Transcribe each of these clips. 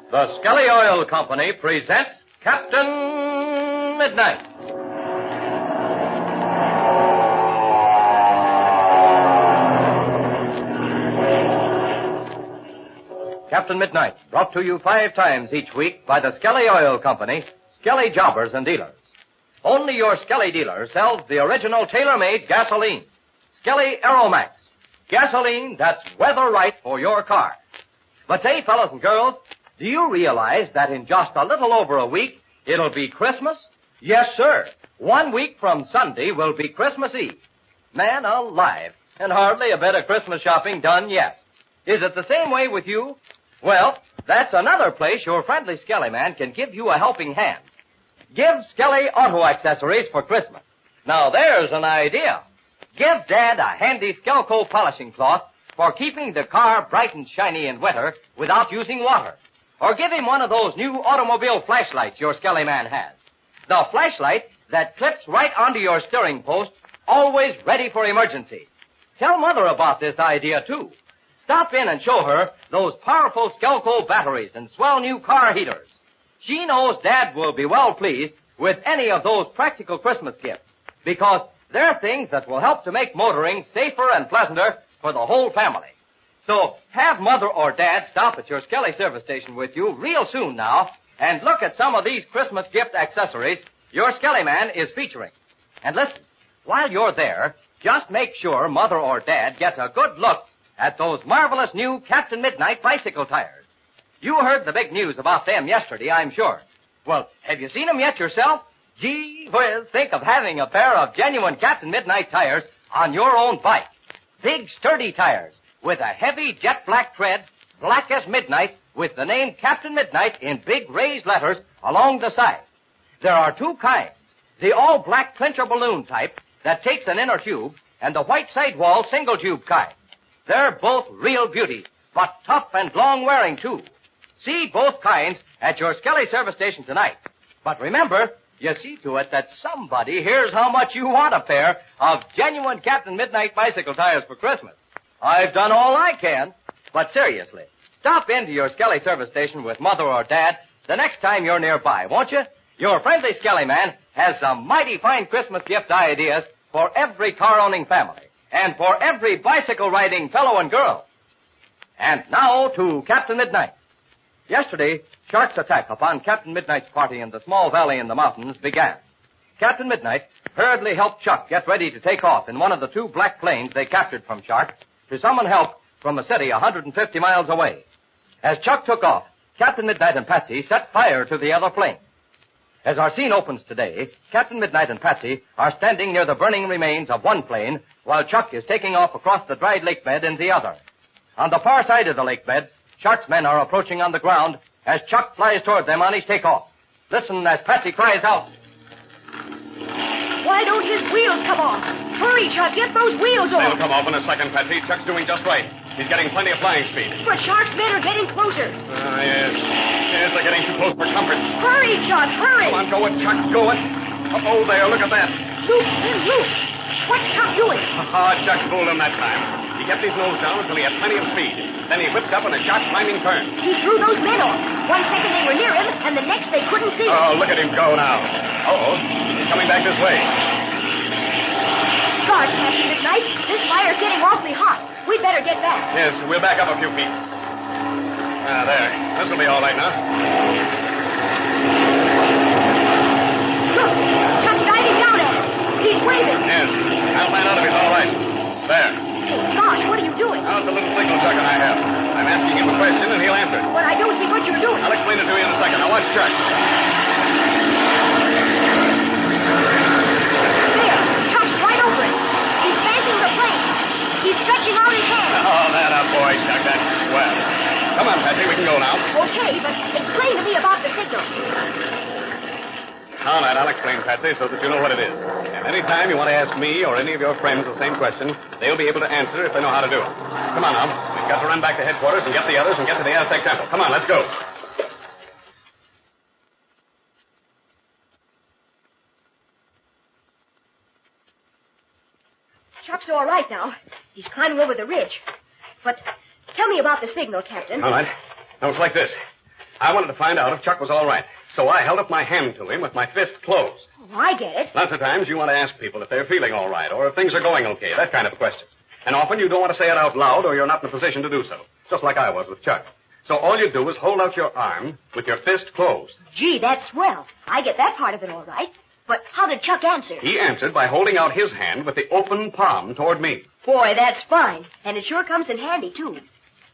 The Skelly Oil Company presents Captain Midnight. Captain Midnight, brought to you 5 times each week by the Skelly Oil Company, Skelly Jobbers and Dealers. Only your Skelly dealer sells the original tailor-made gasoline, Skelly Aeromax, gasoline that's weather-right for your car. But say, fellas and girls, do you realize that in just a little over a week, it'll be Christmas? Yes, sir. 1 week from Sunday will be Christmas Eve. Man alive, and hardly a bit of Christmas shopping done yet. Is it the same way with you? Well, that's another place your friendly Skelly man can give you a helping hand. Give Skelly auto accessories for Christmas. Now there's an idea. Give Dad a handy Skelco polishing cloth for keeping the car bright and shiny in winter without using water. Or give him one of those new automobile flashlights your Skelly man has. The flashlight that clips right onto your steering post, always ready for emergency. Tell Mother about this idea, too. Stop in and show her those powerful Skelco batteries and swell new car heaters. She knows Dad will be well pleased with any of those practical Christmas gifts because they're things that will help to make motoring safer and pleasanter for the whole family. So have Mother or Dad stop at your Skelly service station with you real soon now and look at some of these Christmas gift accessories your Skelly man is featuring. And listen, while you're there, just make sure Mother or Dad gets a good look at those marvelous new Captain Midnight bicycle tires. You heard the big news about them yesterday, I'm sure. Well, have you seen them yet yourself? Gee whiz, think of having a pair of genuine Captain Midnight tires on your own bike. Big, sturdy tires with a heavy jet black tread, black as midnight, with the name Captain Midnight in big raised letters along the side. There are 2 kinds. The all-black clincher balloon type that takes an inner tube and the white sidewall single tube kind. They're both real beauties, but tough and long-wearing, too. See both kinds at your Skelly service station tonight. But remember, you see to it that somebody hears how much you want a pair of genuine Captain Midnight bicycle tires for Christmas. I've done all I can. But seriously, stop into your Skelly service station with Mother or Dad the next time you're nearby, won't you? Your friendly Skelly man has some mighty fine Christmas gift ideas for every car-owning family. And for every bicycle-riding fellow and girl. And now to Captain Midnight. Yesterday, Shark's attack upon Captain Midnight's party in the small valley in the mountains began. Captain Midnight hurriedly helped Chuck get ready to take off in one of the 2 black planes they captured from Shark to summon help from a city 150 miles away. As Chuck took off, Captain Midnight and Patsy set fire to the other plane. As our scene opens today, Captain Midnight and Patsy are standing near the burning remains of one plane while Chuck is taking off across the dried lake bed in the other. On the far side of the lake bed, Shark's men are approaching on the ground as Chuck flies toward them on his takeoff. Listen as Patsy cries out. Why don't his wheels come off? Hurry, Chuck, get those wheels off. They'll come off in a second, Patsy. Chuck's doing just right. He's getting plenty of flying speed. But Shark's men are getting closer. Yes. Yes, they're getting too close for comfort. Hurry, Chuck, hurry. Come on, go it, Chuck, go it. Oh, there, look at that. Loop and loop. What's Chuck doing? Chuck fooled him that time. He kept his nose down until he had plenty of speed. Then he whipped up in a sharp climbing turn. He threw those men off. 1 second they were near him, and the next they couldn't see. Oh, look at him go now. Uh-oh, he's coming back this way. Gosh, Captain Midnight, this fire's getting awfully hot. We'd better get back. Yes, we'll back up a few feet. There. This'll be all right now. Look, Chuck's diving down at us. He's waving. Yes, I'll find out if he's all right. There. Gosh, what are you doing? Now it's a little signal Chuck and I have. I'm asking him a question and he'll answer. But I don't see what you're doing. I'll explain it to you in a second. Now watch Chuck. There, Chuck's right over it. He's banking the plane. He's stretching out his hand. Oh, that a boy, Chuck. That's swell. Come on, Patsy, we can go now. Okay, but explain to me about the signal. All right, I'll explain, Patsy, so that you know what it is. And any time you want to ask me or any of your friends the same question, they'll be able to answer if they know how to do it. Come on now. We've got to run back to headquarters and get the others and get to the Aztec Temple. Come on, let's go. Chuck's all right now. He's climbing over the ridge. But tell me about the signal, Captain. All right. Now, it's like this. I wanted to find out if Chuck was all right. So I held up my hand to him with my fist closed. Oh, I get it. Lots of times you want to ask people if they're feeling all right or if things are going okay, that kind of a question. And often you don't want to say it out loud or you're not in a position to do so, just like I was with Chuck. So all you do is hold out your arm with your fist closed. Gee, that's swell. I get that part of it all right. But how did Chuck answer? He answered by holding out his hand with the open palm toward me. Boy, that's fine. And it sure comes in handy, too.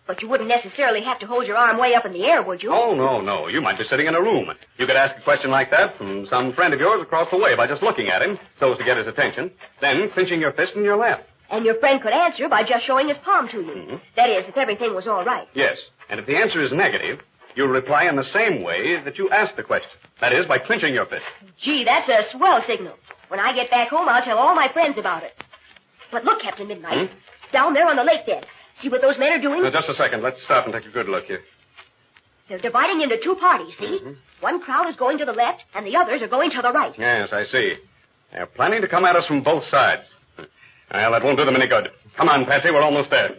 But you wouldn't necessarily have to hold your arm way up in the air, would you? Oh, no. You might be sitting in a room. You could ask a question like that from some friend of yours across the way by just looking at him so as to get his attention, then clenching your fist in your lap. And your friend could answer by just showing his palm to you. Mm-hmm. That is, if everything was all right. Yes. And if the answer is negative, you'll reply in the same way that you asked the question. That is, by clenching your fist. Gee, that's a swell signal. When I get back home, I'll tell all my friends about it. But look, Captain Midnight. Down there on the lake there. See what those men are doing? Now, just a second. Let's stop and take a good look here. They're dividing into two parties, see? Mm-hmm. One crowd is going to the left, and the others are going to the right. Yes, I see. They're planning to come at us from both sides. Well, that won't do them any good. Come on, Patsy. We're almost there.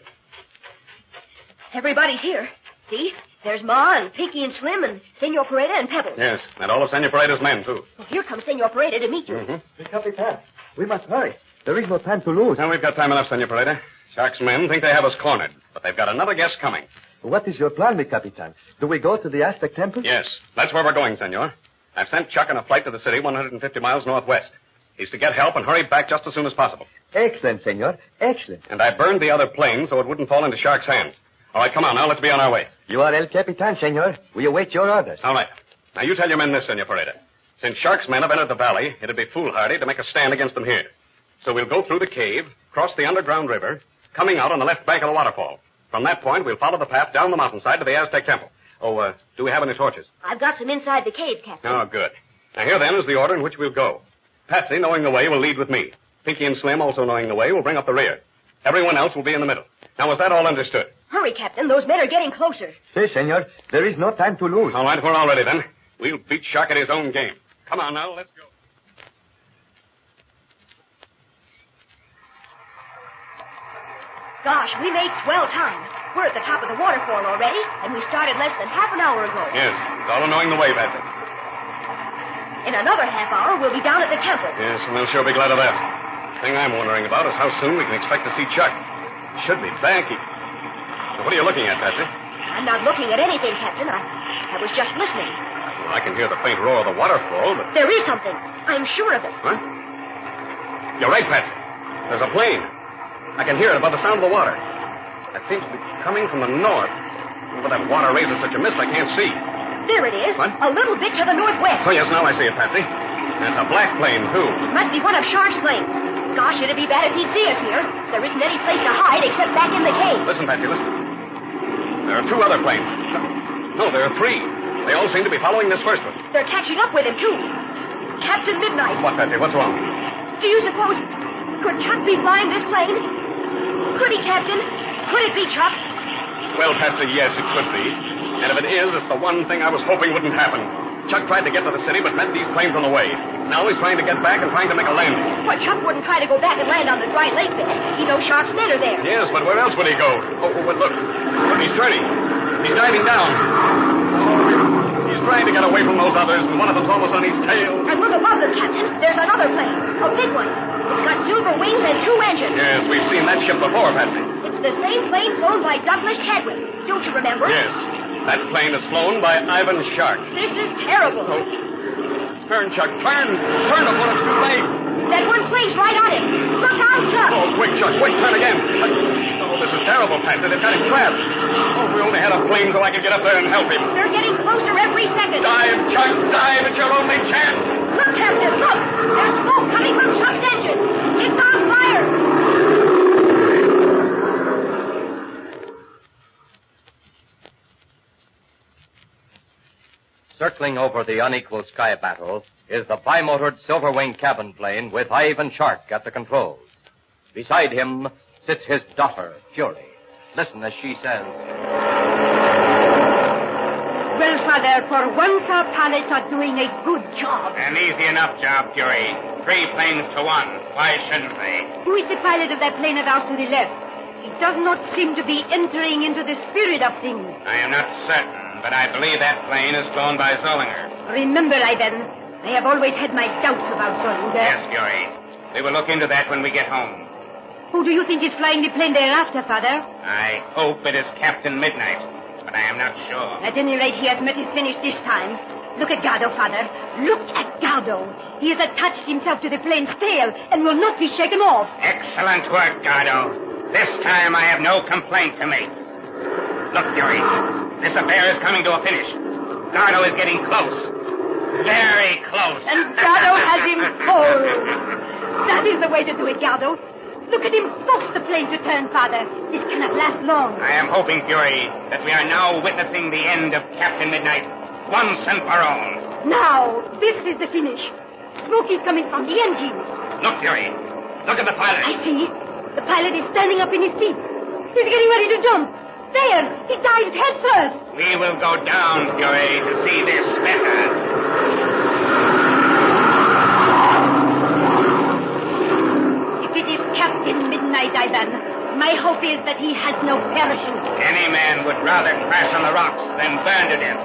Everybody's here. See? There's Ma and Pinky and Slim and Senor Perada and Pebbles. Yes, and all of Senor Pareda's men, too. Well, here comes Senor Perada to meet you. Mm-hmm. Capitan, we must hurry. There is no time to lose. Now, we've got time enough, Senor Perada. Shark's men think they have us cornered, but they've got another guest coming. What is your plan, mi Capitan? Do we go to the Aztec temple? Yes, that's where we're going, Senor. I've sent Chuck on a flight to the city 150 miles northwest. He's to get help and hurry back just as soon as possible. Excellent, senor. Excellent. And I burned the other plane so it wouldn't fall into Shark's hands. All right, come on now. Let's be on our way. You are El Capitan, senor. We await your orders. All right. Now, you tell your men this, Senor Perada. Since Shark's men have entered the valley, it'd be foolhardy to make a stand against them here. So we'll go through the cave, cross the underground river, coming out on the left bank of the waterfall. From that point, we'll follow the path down the mountainside to the Aztec temple. Oh, do we have any torches? I've got some inside the cave, Captain. Oh, good. Now, here then is the order in which we'll go. Patsy, knowing the way, will lead with me. Pinky and Slim, also knowing the way, will bring up the rear. Everyone else will be in the middle. Now, is that all understood? Hurry, Captain. Those men are getting closer. Si, senor. There is no time to lose. All right, we're all ready then. We'll beat Shark at his own game. Come on now, let's go. Gosh, we made swell time. We're at the top of the waterfall already, and we started less than half an hour ago. Yes, it's all knowing the way, Patsy. In another half hour, we'll be down at the temple. Yes, and they'll sure be glad of that. The thing I'm wondering about is how soon we can expect to see Chuck. He should be back. Now, what are you looking at, Patsy? I'm not looking at anything, Captain. I was just listening. Well, I can hear the faint roar of the waterfall, but... There is something. I'm sure of it. What? You're right, Patsy. There's a plane. I can hear it above the sound of the water. It seems to be coming from the north. But that water raises such a mist I can't see. There it is. What? A little bit to the northwest. Oh, yes, now I see it, Patsy. And it's a black plane, too. Must be one of Shark's planes. Gosh, it'd be bad if he'd see us here. There isn't any place to hide except back in the cave. Listen, Patsy, listen. There are two other planes. No, there are three. They all seem to be following this first one. They're catching up with him, too. Captain Midnight. What, Patsy? What's wrong? Do you suppose... Could Chuck be flying this plane? Could he, Captain? Could it be Chuck? Well, Patsy, yes, it could be. And if it is, it's the one thing I was hoping wouldn't happen. Chuck tried to get to the city, but met these planes on the way. Now he's trying to get back and trying to make a landing. Well, Chuck wouldn't try to go back and land on the dry lake bed. He knows Shark's men are there. Yes, but where else would he go? Oh, but look. Look, he's turning. He's diving down. He's trying to get away from those others, and one of them's almost on his tail. And look above them, Captain. There's another plane. A big one. It's got silver wings and two engines. Yes, we've seen that ship before, Patsy. It's the same plane flown by Douglas Chadwick. Don't you remember? Yes. That plane is flown by Ivan Shark. This is terrible. Oh. Turn, Chuck. Turn. Turn before it's too late. That one plane's right on him. Look out, Chuck. Oh, quick, Chuck. Quick, turn again. Oh, this is terrible, Patsy. They've got him trapped. Oh, we only had a plane so I could get up there and help him. They're getting closer every second. Dive, Chuck. Dive. It's your only chance. Look, Captain. Look. There's smoke coming from Chuck's engine. It's on fire. Circling over the unequal sky battle is the bimotored silver-winged cabin plane with Ivan Shark at the controls. Beside him sits his daughter, Fury. Listen as she says. Well, Father, for once our pilots are doing a good job. An easy enough job, Fury. 3 planes to 1. Why shouldn't they? Who is the pilot of that plane of ours to the left? He does not seem to be entering into the spirit of things. I am not certain, but I believe that plane is flown by Zollinger. Remember, Ivan, I have always had my doubts about Zollinger. Yes, Fury. We will look into that when we get home. Who do you think is flying the plane thereafter, Father? I hope it is Captain Midnight, but I am not sure. At any rate, he has met his finish this time. Look at Gardo, Father. Look at Gardo. He has attached himself to the plane's tail and will not be shaken off. Excellent work, Gardo. This time I have no complaint to make. Look, Fury, this affair is coming to a finish. Gardo is getting close. Very close. And Gardo has him hold. That is the way to do it, Gardo. Look at him force the plane to turn, Father. This cannot last long. I am hoping, Fury, that we are now witnessing the end of Captain Midnight once and for all. Now, this is the finish. Smoke is coming from the engine. Look, Fury. Look at the pilot. I see. The pilot is standing up in his seat. He's getting ready to jump. There, he dives head first. We will go down, Fury, to see this better. If it is Captain Midnight, Ivan, my hope is that he has no parachute. Any man would rather crash on the rocks than burn to death.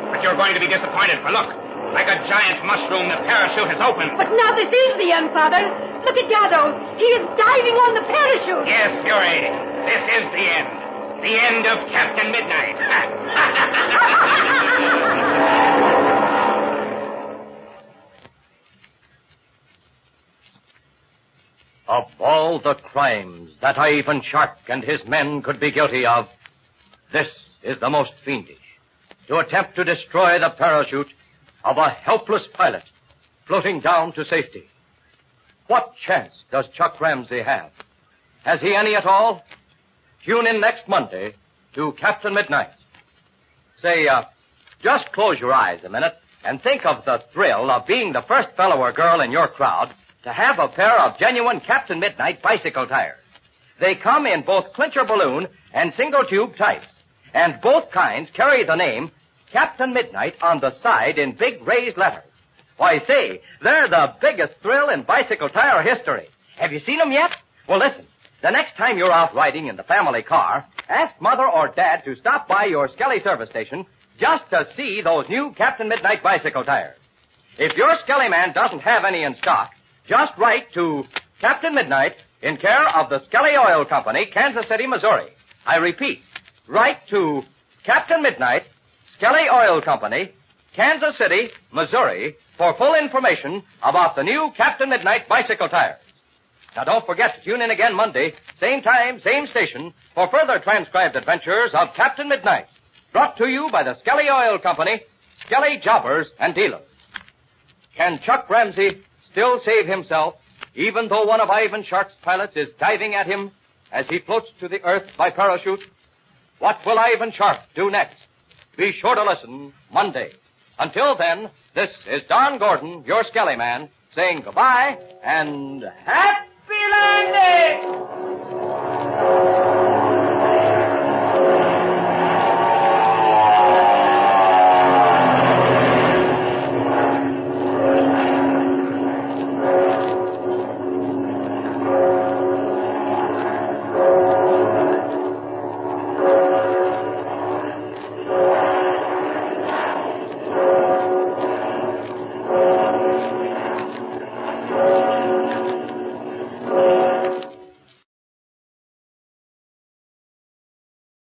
But you're going to be disappointed, for look, like a giant mushroom, the parachute has opened. But now this is the end, Father. Look at Gardo. He is diving on the parachute. Yes, Fury, this is the end. The end of Captain Midnight. Of all the crimes that Ivan Shark and his men could be guilty of, this is the most fiendish. To attempt to destroy the parachute of a helpless pilot floating down to safety. What chance does Chuck Ramsey have? Has he any at all? Tune in next Monday to Captain Midnight. Say, just close your eyes a minute and think of the thrill of being the first fellow or girl in your crowd to have a pair of genuine Captain Midnight bicycle tires. They come in both clincher balloon and single tube types, and both kinds carry the name Captain Midnight on the side in big raised letters. Why, say, they're the biggest thrill in bicycle tire history. Have you seen them yet? Well, listen. The next time you're out riding in the family car, ask Mother or Dad to stop by your Skelly service station just to see those new Captain Midnight bicycle tires. If your Skelly man doesn't have any in stock, just write to Captain Midnight in care of the Skelly Oil Company, Kansas City, Missouri. I repeat, write to Captain Midnight, Skelly Oil Company, Kansas City, Missouri, for full information about the new Captain Midnight bicycle tires. Now, don't forget to tune in again Monday, same time, same station, for further transcribed adventures of Captain Midnight, brought to you by the Skelly Oil Company, Skelly Jobbers and Dealers. Can Chuck Ramsey still save himself, even though one of Ivan Shark's pilots is diving at him as he floats to the earth by parachute? What will Ivan Shark do next? Be sure to listen Monday. Until then, this is Don Gordon, your Skelly man, saying goodbye and happy landing!